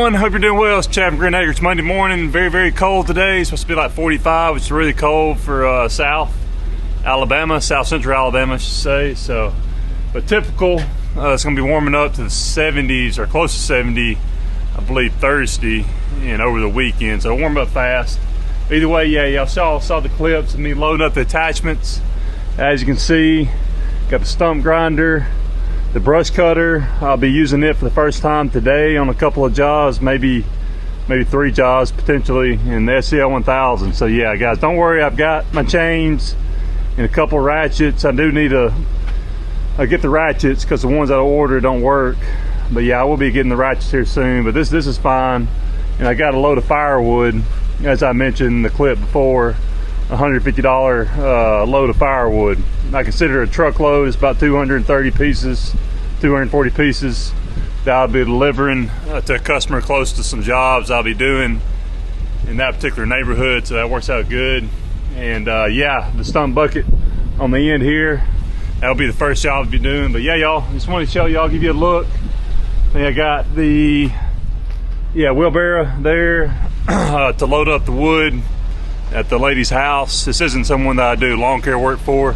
everyone, hope you're doing well. It's Chad from Green Acres. Monday morning, very cold today. It's supposed to be like 45, which is really cold for South Alabama, South Central Alabama I should say. So, but typical, it's going to be warming up to the 70s or close to 70, I believe Thursday and over the weekend. So warm up fast. Either way, yeah, y'all saw the clips of me loading up the attachments. As you can see, got the stump grinder, the brush cutter. I'll be using it for the first time today on a couple of jobs, maybe 3 jobs potentially, in the SCL 1000. So yeah, guys, don't worry, I've got my chains and a couple of ratchets. I do need to get the ratchets because the ones I ordered don't work. But yeah, I will be getting the ratchets here soon. But this is fine. And I got a load of firewood, as I mentioned in the clip before. $150 load of firewood. I consider a truckload. It's about 230 pieces, 240 pieces that I'll be delivering to a customer close to some jobs I'll be doing in that particular neighborhood. So that works out good. And yeah, the stump bucket on the end here, that'll be the first job I'll be doing. But yeah, y'all, just wanted to show y'all, give you a look. I got the wheelbarrow there to load up the wood at the lady's house. This isn't someone that I do lawn care work for.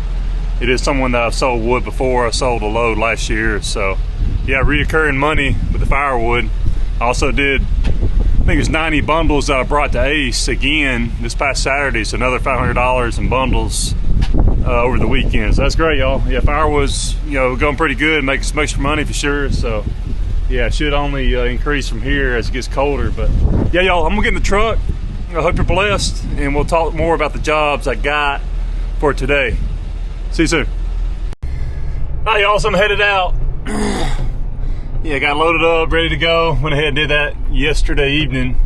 It is someone that I've sold wood before. I sold a load last year. So yeah, reoccurring money with the firewood. I also did, I think it's 90 bundles that I brought to Ace again this past Saturday. So another $500 in bundles over the weekend. So that's great, y'all. Yeah, firewood's going pretty good, making some extra money for sure. So yeah, it should only increase from here as it gets colder. But yeah, y'all, I'm gonna get in the truck. I hope you're blessed, and we'll talk more about the jobs I got for today. See you soon. All right, y'all, so I'm headed out. Yeah, got loaded up, ready to go. Went ahead and did that yesterday evening.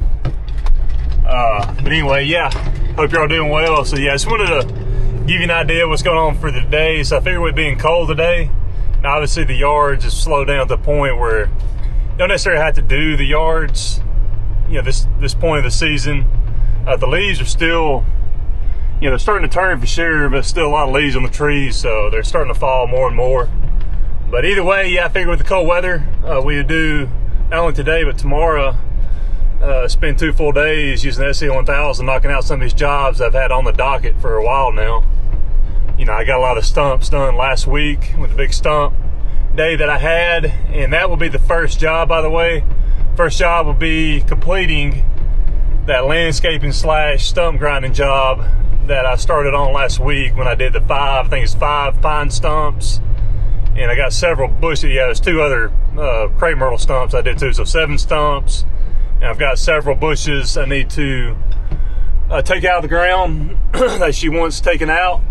But anyway, yeah, hope you're all doing well. So yeah, I just wanted to give you an idea of what's going on for the day. So I figured with being cold today, now obviously the yards just slowed down to the point where you don't necessarily have to do the yards, this point of the season. The leaves are still, they're starting to turn for sure, but still a lot of leaves on the trees, so they're starting to fall more and more. But either way, yeah, I figured with the cold weather, we would do not only today, but tomorrow, spend 2 full days using the SCL 1000, knocking out some of these jobs I've had on the docket for a while now. I got a lot of stumps done last week with the big stump day that I had, and that will be the first job, by the way. First job will be completing that landscaping / stump grinding job that I started on last week when I did the 5 pine stumps, and I got several bushes. Yeah, there's 2 other crepe myrtle stumps I did too, so 7 stumps, and I've got several bushes I need to take out of the ground that she wants taken out,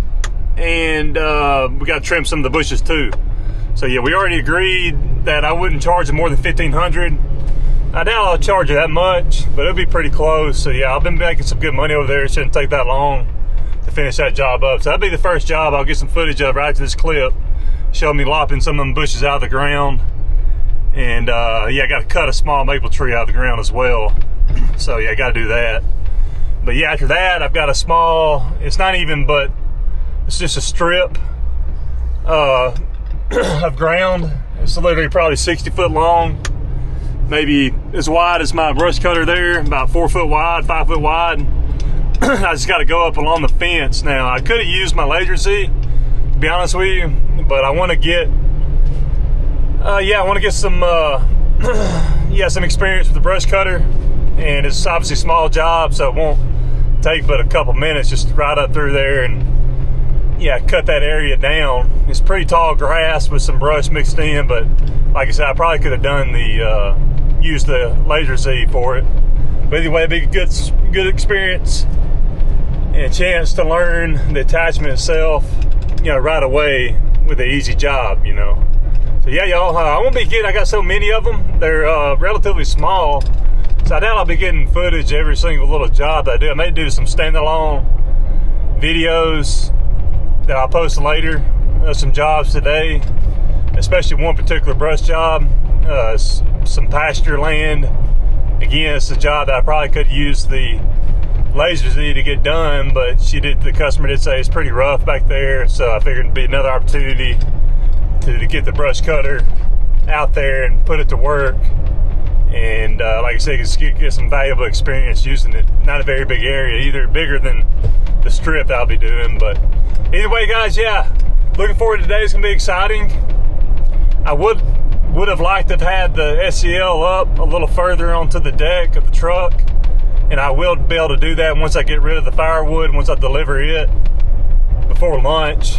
and we got to trim some of the bushes too. So yeah, we already agreed that I wouldn't charge them more than $1,500. I doubt I'll charge you that much, but it'll be pretty close. So yeah, I've been making some good money over there. It shouldn't take that long to finish that job up. So that'll be the first job I'll get some footage of right after this clip. Show me lopping some of them bushes out of the ground. And yeah, I got to cut a small maple tree out of the ground as well. So yeah, I got to do that. But yeah, after that, I've got a small, it's not even, but it's just a strip of ground. It's literally probably 60 foot long. Maybe as wide as my brush cutter there, about 4 foot wide, 5 foot wide. I just got to go up along the fence. Now, I could have used my laser Z, to be honest with you, but I want to get, some, some experience with the brush cutter. And it's obviously a small job, so it won't take but a couple minutes just to ride up through there and, yeah, cut that area down. It's pretty tall grass with some brush mixed in, but like I said, I probably could have done used the laser Z for it. But anyway, it'd be a good experience and a chance to learn the attachment itself, right away with an easy job, So yeah, y'all, I got so many of them. They're relatively small, so I doubt I'll be getting footage every single little job that I do. I may do some standalone videos that I'll post later. Some jobs today, especially one particular brush job, some pasture land. Again, it's a job that I probably could use the laser Z to get done, but the customer did say it's pretty rough back there, so I figured it'd be another opportunity to get the brush cutter out there and put it to work And like I said, get some valuable experience using it. Not a very big area either, bigger than the strip I'll be doing. But either way, guys, yeah, looking forward to today. It's gonna be exciting. I would have liked to have had the SCL up a little further onto the deck of the truck, and I will be able to do that once I get rid of the firewood, once I deliver it before lunch.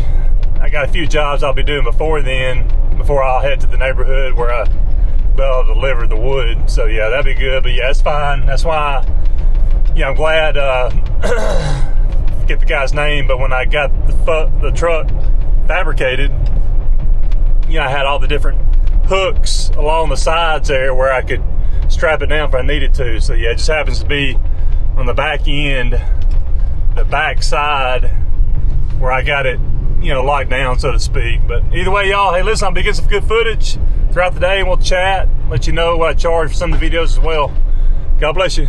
I got a few jobs I'll be doing before then, before I'll head to the neighborhood where I'll be able to deliver the wood. So yeah, that'd be good. But yeah, it's fine. That's why, yeah, I'm glad, forget the guy's name, but when I got the truck fabricated, you know, I had all the different hooks along the sides there where I could strap it down if I needed to. So yeah, it just happens to be on the back end, the back side, where I got it, you know, locked down, so to speak. But either way, y'all, hey, listen, I'll be getting some good footage throughout the day, and we'll chat, let you know what I charge for some of the videos as well. God bless you.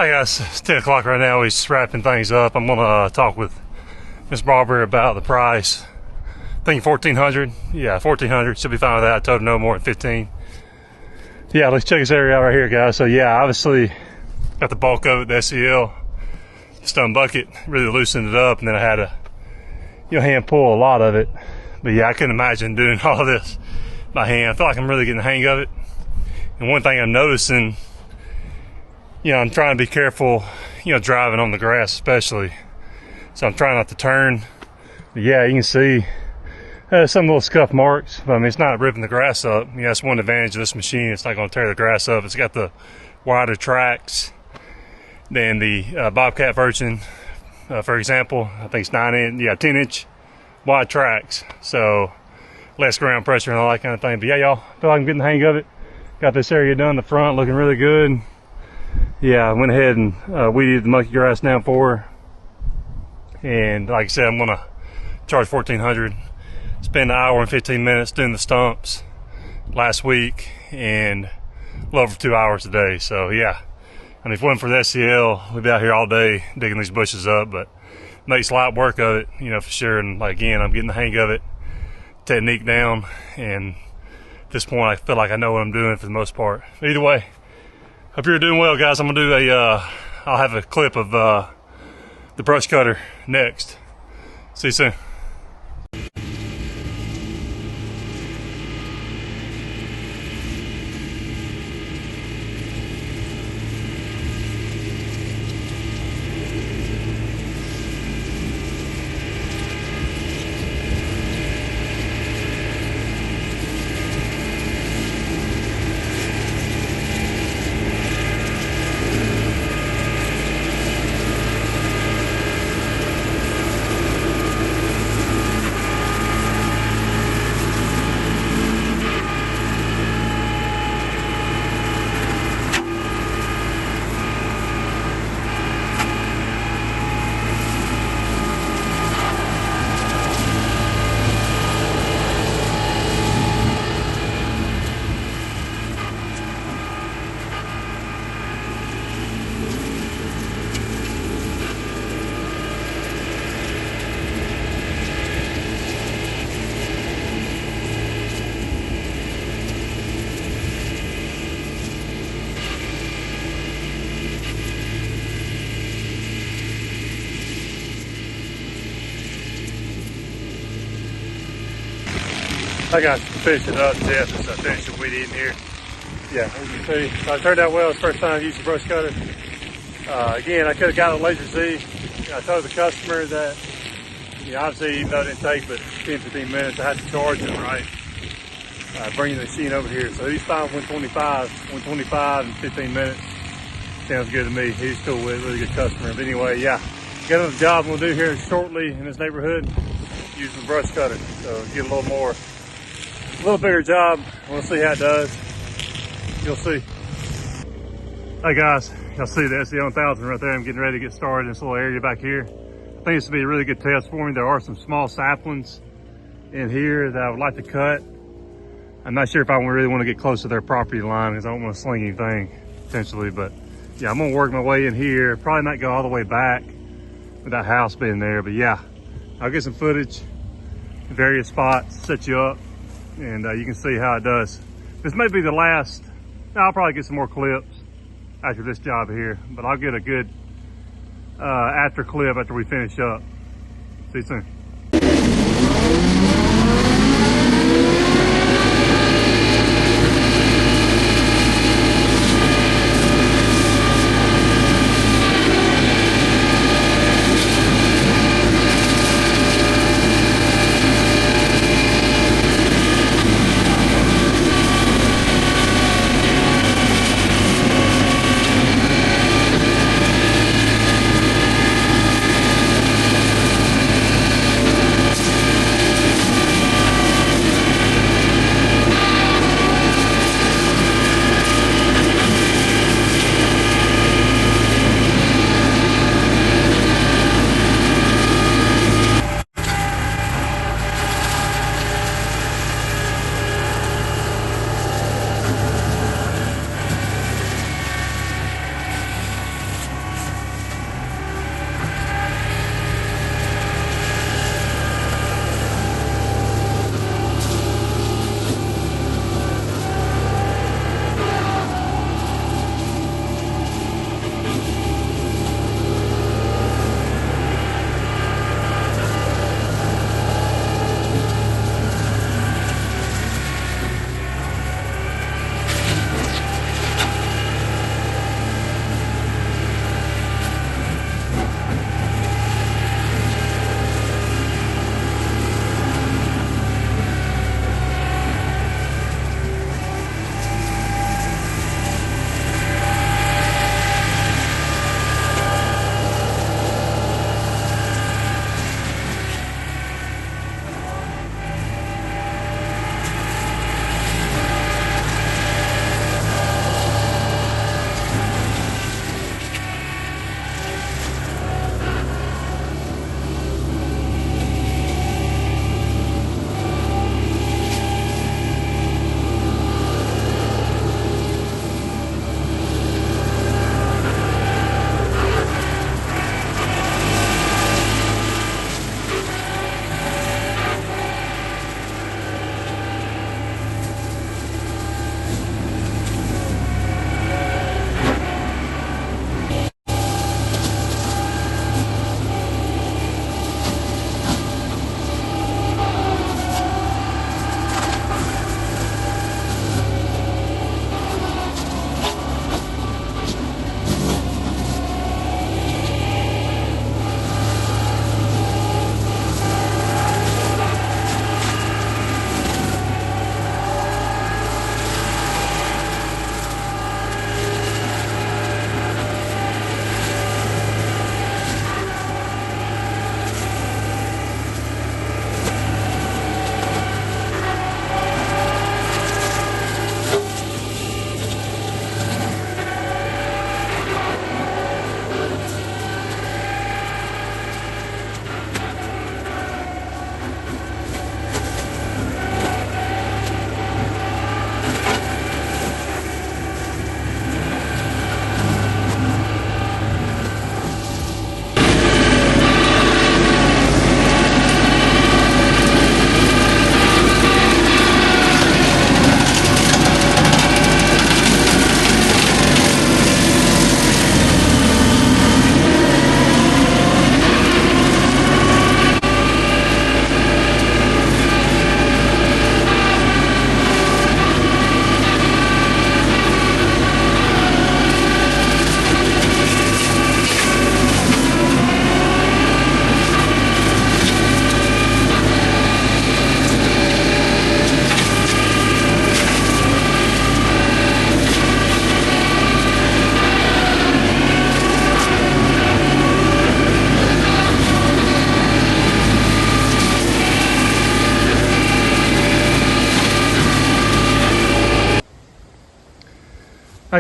Hey guys, it's 10 o'clock right now. We're just wrapping things up. I'm gonna talk with Miss Barber about the price. I think 1400. Yeah, 1400. She'll be fine with that. I told her no more than 15. Yeah, let's check this area out right here, guys. So yeah, obviously got the bulk of it, the SCL Stump bucket, really loosened it up, and then I had to, hand pull a lot of it. But yeah, I couldn't imagine doing all of this by hand. I feel like I'm really getting the hang of it. And one thing I'm noticing, I'm trying to be careful, driving on the grass especially. So I'm trying not to turn. But yeah, you can see some little scuff marks. But I mean, it's not ripping the grass up. That's one advantage of this machine. It's not going to tear the grass up. It's got the wider tracks than the Bobcat version. For example, I think it's 10-inch wide tracks. So less ground pressure and all that kind of thing. But yeah, y'all, feel like I'm getting the hang of it. Got this area done in the front, looking really good. Yeah, I went ahead and weeded the mucky grass down for her. And like I said, I'm gonna charge $1,400. Spend an hour and 15 minutes doing the stumps last week, and a little over 2 hours a day. So yeah, I mean, if it wasn't for the SCL, we'd be out here all day digging these bushes up. But makes light work of it, for sure. And like, again, I'm getting the hang of it, technique down, and at this point, I feel like I know what I'm doing for the most part. Either way, hope you're doing well, guys. I'm gonna do I'll have a clip of the brush cutter next. See you soon. I got to finish it up to death as I finish the weed eating here. Yeah, as you can see, it turned out well. It's the first time I've used the brush cutter. Again, I could have got a laser Z. I told the customer that, obviously, even though it didn't take but 10-15 minutes, I had to charge him, right? Bringing the machine over here. So he's fine with 125 in 15 minutes. Sounds good to me. He's cool with it, really good customer. But anyway, yeah, got another job we'll do here shortly in this neighborhood using the brush cutter. So get a little bigger job. We'll see how it does. You'll see. Hey guys, y'all see the SCL 1000 right there. I'm getting ready to get started in this little area back here. I think this will be a really good test for me. There are some small saplings in here that I would like to cut. I'm not sure if I really want to get close to their property line because I don't want to sling anything potentially, but yeah, I'm gonna work my way in here. Probably not go all the way back with that house being there, but yeah, I'll get some footage in various spots, set you up, and you can see how it does. This may be the last. I'll probably get some more clips after this job here, but I'll get a good after clip after we finish up. See you soon.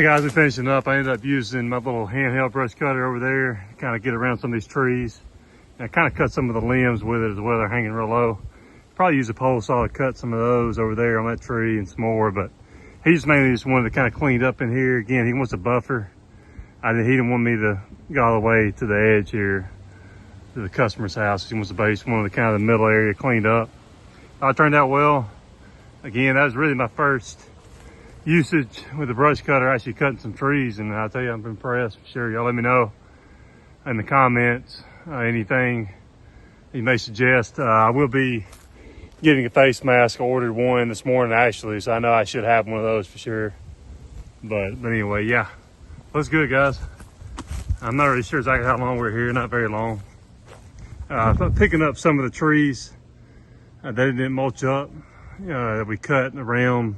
Hey guys, we're finishing up. I ended up using my little handheld brush cutter over there to kind of get around some of these trees. And I kind of cut some of the limbs with it as well. They're hanging real low. Probably use a pole saw to cut some of those over there on that tree and some more, but he just mainly just wanted to kind of clean up in here. Again, he wants a buffer. He didn't want me to go all the way to the edge here to the customer's house. He wants the base, one of the kind of the middle area cleaned up. It turned out well. Again, that was really my first usage with the brush cutter, actually cutting some trees, and I'll tell you, I'm impressed for sure. Y'all let me know in the comments anything you may suggest. I will be getting a face mask. I ordered one this morning actually, so I know I should have one of those for sure. But anyway, yeah, looks good, guys. I'm not really sure exactly how long we're here, not very long. Picking up some of the trees that didn't mulch up, that we cut around,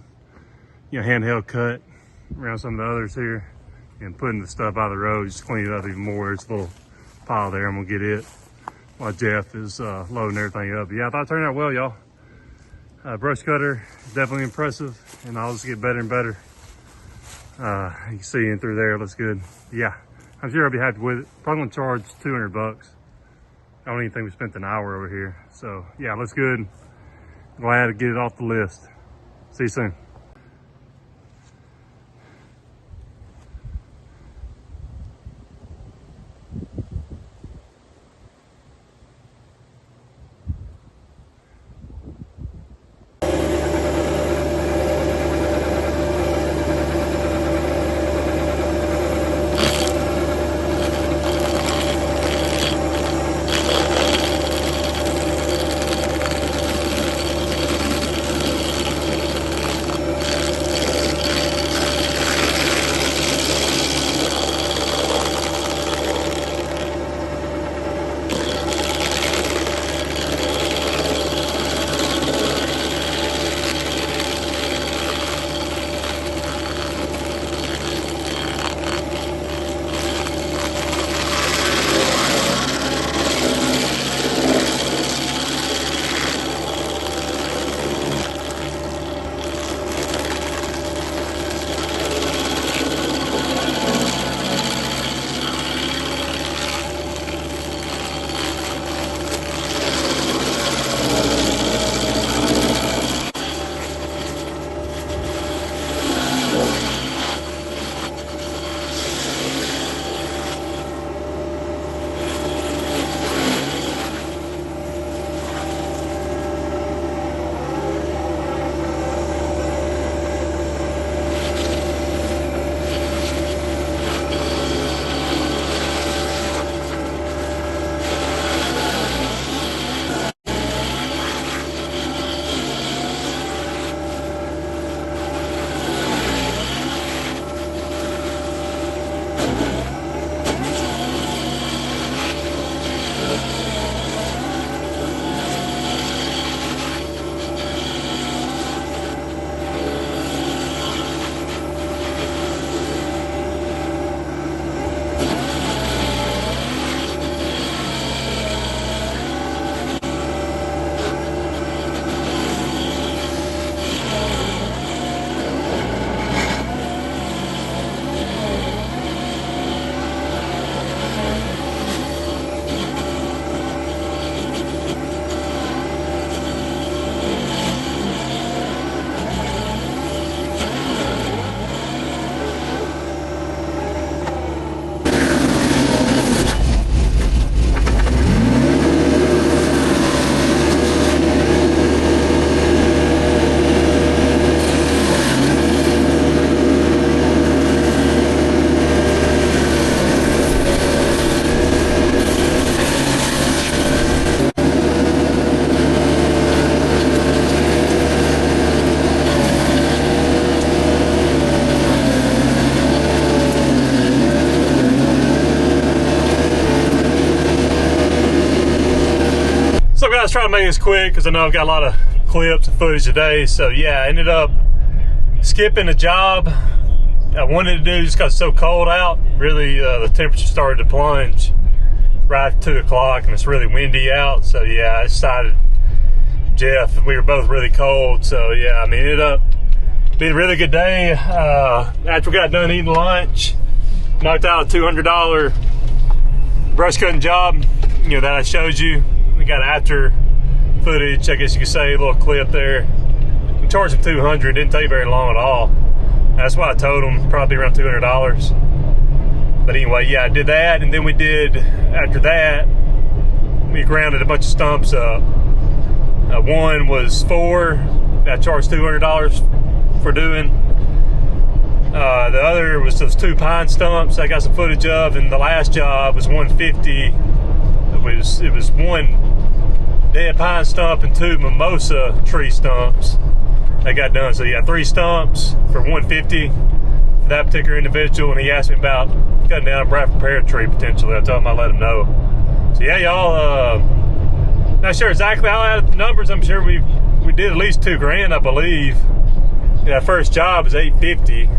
handheld cut around some of the others here, and putting the stuff out of the road, just clean it up even more. There's a little pile there. I'm gonna get it while Jeff is loading everything up. But yeah, I thought it turned out well, y'all. Brush cutter is definitely impressive, and I'll just get better and better. You can see in through there, looks good. Yeah, I'm sure I'll be happy with it. Probably gonna charge 200 bucks. I don't even think we spent an hour over here. So yeah, looks good. Glad to get it off the list. See you soon. Guys, try to make this quick because I know I've got a lot of clips and footage today. So yeah, I ended up skipping a job I wanted to do just because it's so cold out. Really, the temperature started to plunge right at 2 o'clock and it's really windy out. So yeah, I decided, Jeff, we were both really cold. So yeah, I mean, ended up Been a really good day. After we got done eating lunch, knocked out a $200 brush cutting job, that I showed you. We got after footage, I guess you could say, a little clip there. We charged him $200, didn't take very long at all. That's why I told him probably around $200. But anyway, yeah, I did that, and then we did, after that, we grounded a bunch of stumps up. One was 4, I charged $200 for doing. The other was those 2 pine stumps I got some footage of, and the last job was $150. It was 1 dead pine stump and 2 mimosa tree stumps that got done. So yeah, 3 stumps for $150 for that particular individual, and he asked me about cutting down a Bradford pear tree potentially. I told him I'd let him know. So yeah, y'all, not sure exactly how I had the numbers. I'm sure we did at least $2,000, I believe. Yeah, that first job was $850.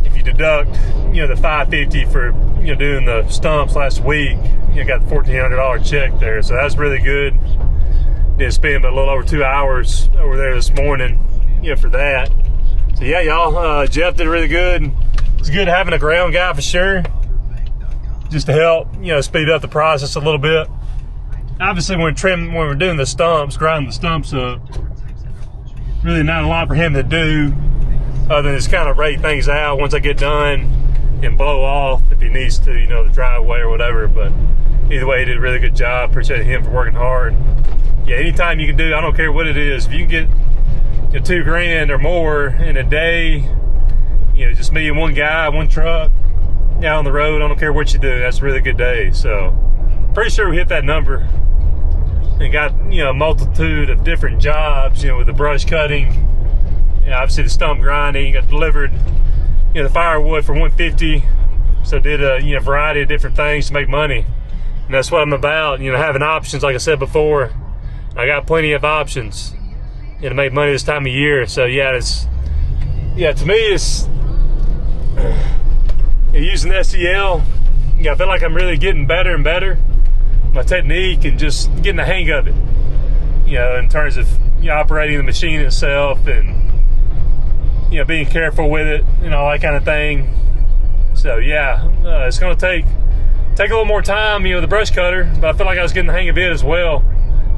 If you deduct, the $550 for doing the stumps last week, got the $1,400 check there. So that's really good. Did spend a little over 2 hours over there this morning, for that. So yeah, y'all, Jeff did really good. It's good having a ground guy for sure, just to help, speed up the process a little bit. Obviously, when we're doing the stumps, grinding the stumps up, really not a lot for him to do other than just kind of rate things out once I get done and blow off if he needs to, the driveway or whatever. But either way, he did a really good job. Appreciate him for working hard. Yeah, anytime you can do, I don't care what it is, if you can get $2,000 or more in a day, just me and one guy, one truck out on the road, I don't care what you do, that's a really good day. So pretty sure we hit that number and got a multitude of different jobs, with the brush cutting, obviously the stump grinding. Got delivered the firewood for $150. So did a variety of different things to make money, and that's what I'm about, having options. Like I said before, I got plenty of options to make money this time of year. So yeah, to me it's using the SCL. I feel like I'm really getting better and better. My technique and just getting the hang of it, in terms of operating the machine itself and being careful with it, all that kind of thing. So yeah, it's going to take a little more time, the brush cutter, but I feel like I was getting the hang of it as well.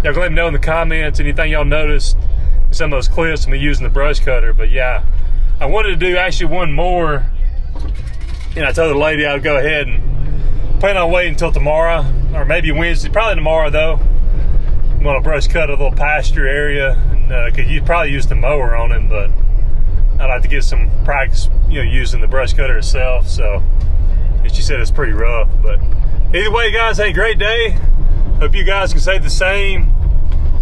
Y'all go let me know in the comments anything y'all noticed some of those clips of me using the brush cutter. But yeah, I wanted to do actually one more, and I told the lady I would go ahead and plan on waiting until tomorrow, or maybe Wednesday, probably tomorrow though. I'm gonna brush cut a little pasture area, because you'd probably use the mower on it, but I'd like to get some practice, using the brush cutter itself. So, and she said it's pretty rough, but either way, guys, hey, great day. Hope you guys can say the same.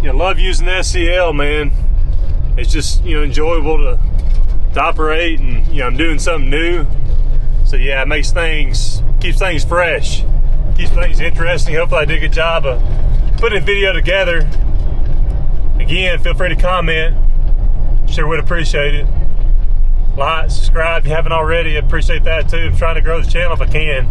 Love using the SCL, man. It's just, enjoyable to operate, and I'm doing something new. So yeah, it makes keeps things fresh, keeps things interesting. Hopefully I did a good job of putting a video together. Again, feel free to comment. Sure would appreciate it. Like, subscribe if you haven't already. I appreciate that too. I'm trying to grow the channel if I can.